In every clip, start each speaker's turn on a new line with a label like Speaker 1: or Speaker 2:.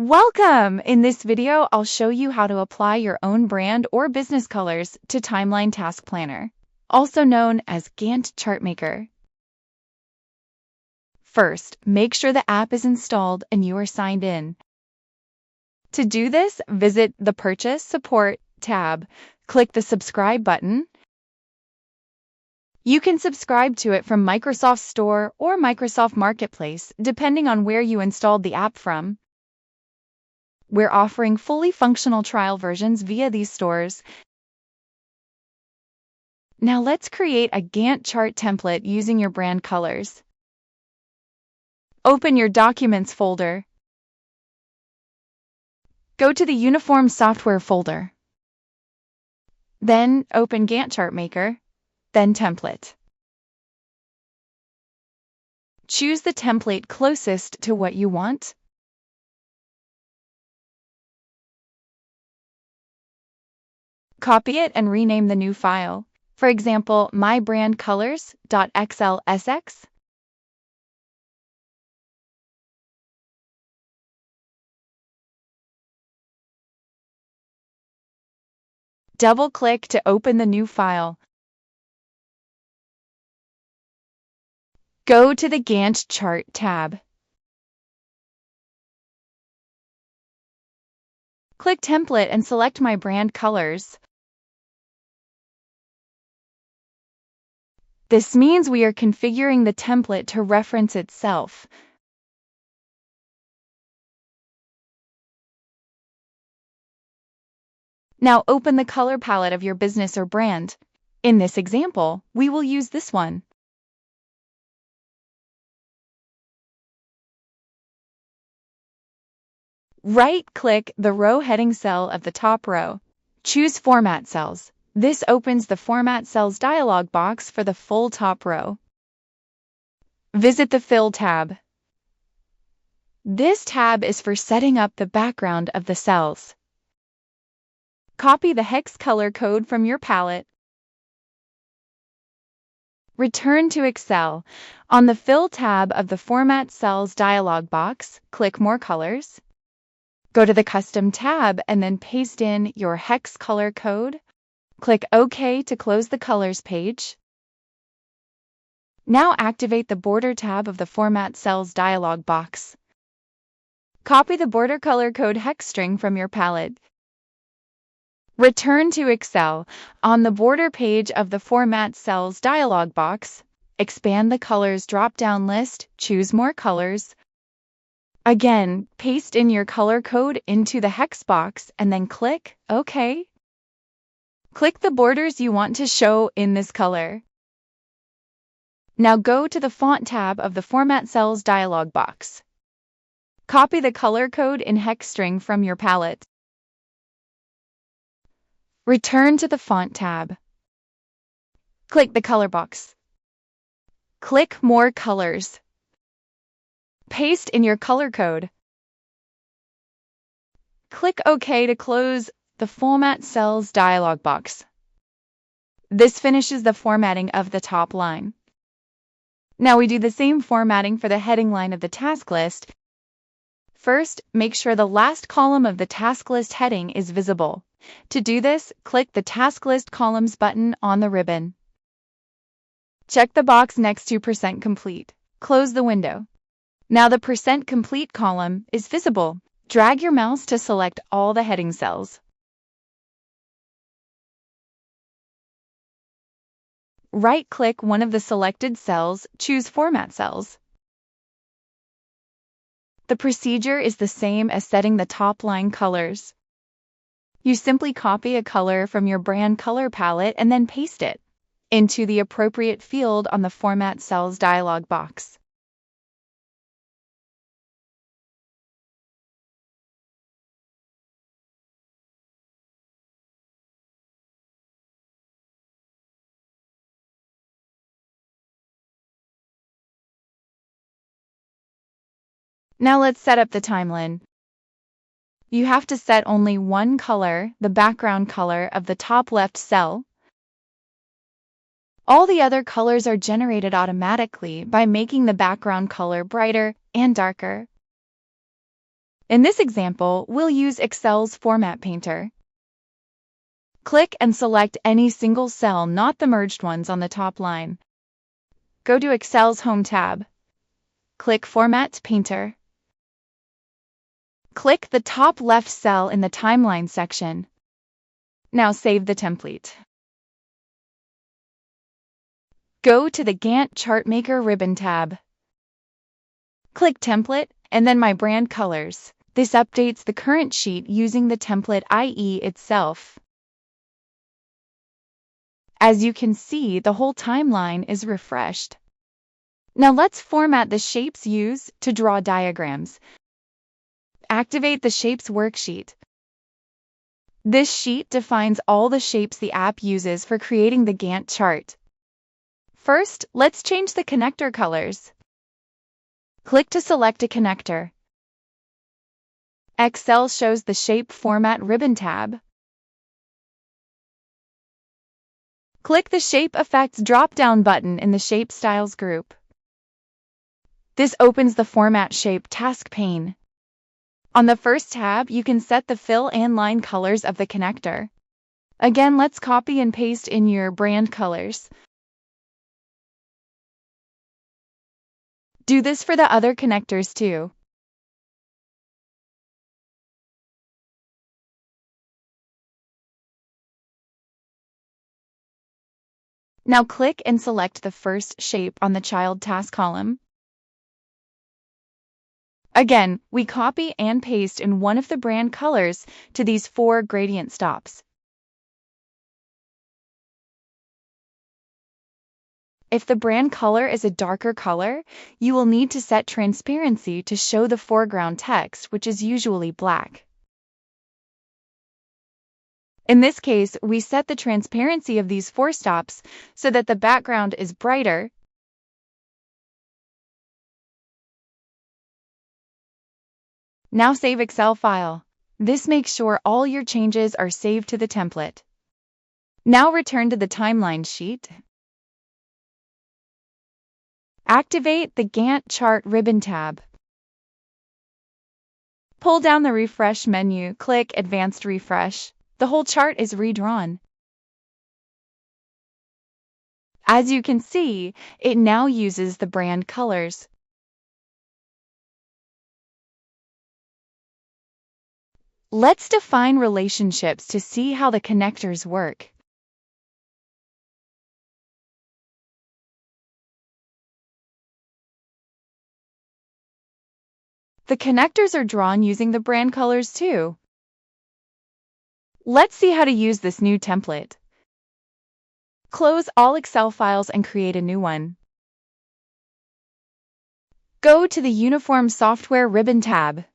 Speaker 1: Welcome! In this video, I'll show you how to apply your own brand or business colors to Timeline Task Planner, also known as Gantt Chart Maker. First, make sure the app is installed and you are signed in. To do this, visit the Purchase Support tab. Click the Subscribe button. You can subscribe to it from Microsoft Store or Microsoft Marketplace, depending on where you installed the app from. We're offering fully functional trial versions via these stores. Now let's create a Gantt chart template using your brand colors. Open your Documents folder. Go to the Uniform Software folder. Then open Gantt Chart Maker, then Template. Choose the template closest to what you want. Copy it and rename the new file. For example, mybrandcolors.xlsx. Double-click to open the new file. Go to the Gantt Chart tab. Click Template and select My Brand Colors. This means we are configuring the template to reference itself. Now open the color palette of your business or brand. In this example, we will use this one. Right-click the row heading cell of the top row. Choose Format Cells. This opens the Format Cells dialog box for the full top row. Visit the Fill tab. This tab is for setting up the background of the cells. Copy the hex color code from your palette. Return to Excel. On the Fill tab of the Format Cells dialog box, click More Colors. Go to the Custom tab and then paste in your hex color code. Click OK to close the Colors page. Now activate the Border tab of the Format Cells dialog box. Copy the border color code hex string from your palette. Return to Excel. On the Border page of the Format Cells dialog box, expand the Colors drop-down list, choose More Colors. Again, paste in your color code into the hex box and then click OK. Click the borders you want to show in this color. Now go to the Font tab of the Format Cells dialog box. Copy the color code in hex string from your palette. Return to the Font tab. Click the color box. Click More Colors. Paste in your color code. Click OK to close the Format Cells dialog box. This finishes the formatting of the top line. Now we do the same formatting for the heading line of the task list. First, make sure the last column of the task list heading is visible. To do this, click the Task List Columns button on the ribbon. Check the box next to % complete. Close the window. Now the % complete column is visible. Drag your mouse to select all the heading cells. Right-click one of the selected cells, choose Format Cells. The procedure is the same as setting the top line colors. You simply copy a color from your brand color palette and then paste it into the appropriate field on the Format Cells dialog box. Now let's set up the timeline. You have to set only one color, the background color of the top left cell. All the other colors are generated automatically by making the background color brighter and darker. In this example, we'll use Excel's Format Painter. Click and select any single cell, not the merged ones on the top line. Go to Excel's Home tab. Click Format Painter. Click the top left cell in the Timeline section. Now save the template. Go to the Gantt Chart Maker ribbon tab. Click Template and then My Brand Colors. This updates the current sheet using the template IE itself. As you can see, the whole timeline is refreshed. Now let's format the shapes used to draw diagrams. Activate the Shapes worksheet. This sheet defines all the shapes the app uses for creating the Gantt chart. First, let's change the connector colors. Click to select a connector. Excel shows the Shape Format ribbon tab. Click the Shape Effects drop-down button in the Shape Styles group. This opens the Format Shape task pane. On the first tab, you can set the fill and line colors of the connector. Again, let's copy and paste in your brand colors. Do this for the other connectors too. Now click and select the first shape on the Child Task column. Again, we copy and paste in one of the brand colors to these 4 gradient stops. If the brand color is a darker color, you will need to set transparency to show the foreground text, which is usually black. In this case, we set the transparency of these 4 stops so that the background is brighter. Now save Excel file. This makes sure all your changes are saved to the template. Now return to the timeline sheet. Activate the Gantt Chart ribbon tab. Pull down the Refresh menu, click Advanced Refresh. The whole chart is redrawn. As you can see, it now uses the brand colors. Let's define relationships to see how the connectors work. The connectors are drawn using the brand colors too. Let's see how to use this new template. Close all Excel files and create a new one. Go to the Uniform Software ribbon tab.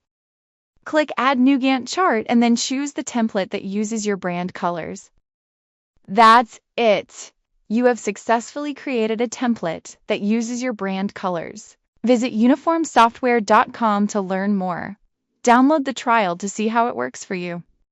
Speaker 1: Click Add New Gantt Chart and then choose the template that uses your brand colors. That's it! You have successfully created a template that uses your brand colors. Visit uniformsoftware.com to learn more. Download the trial to see how it works for you.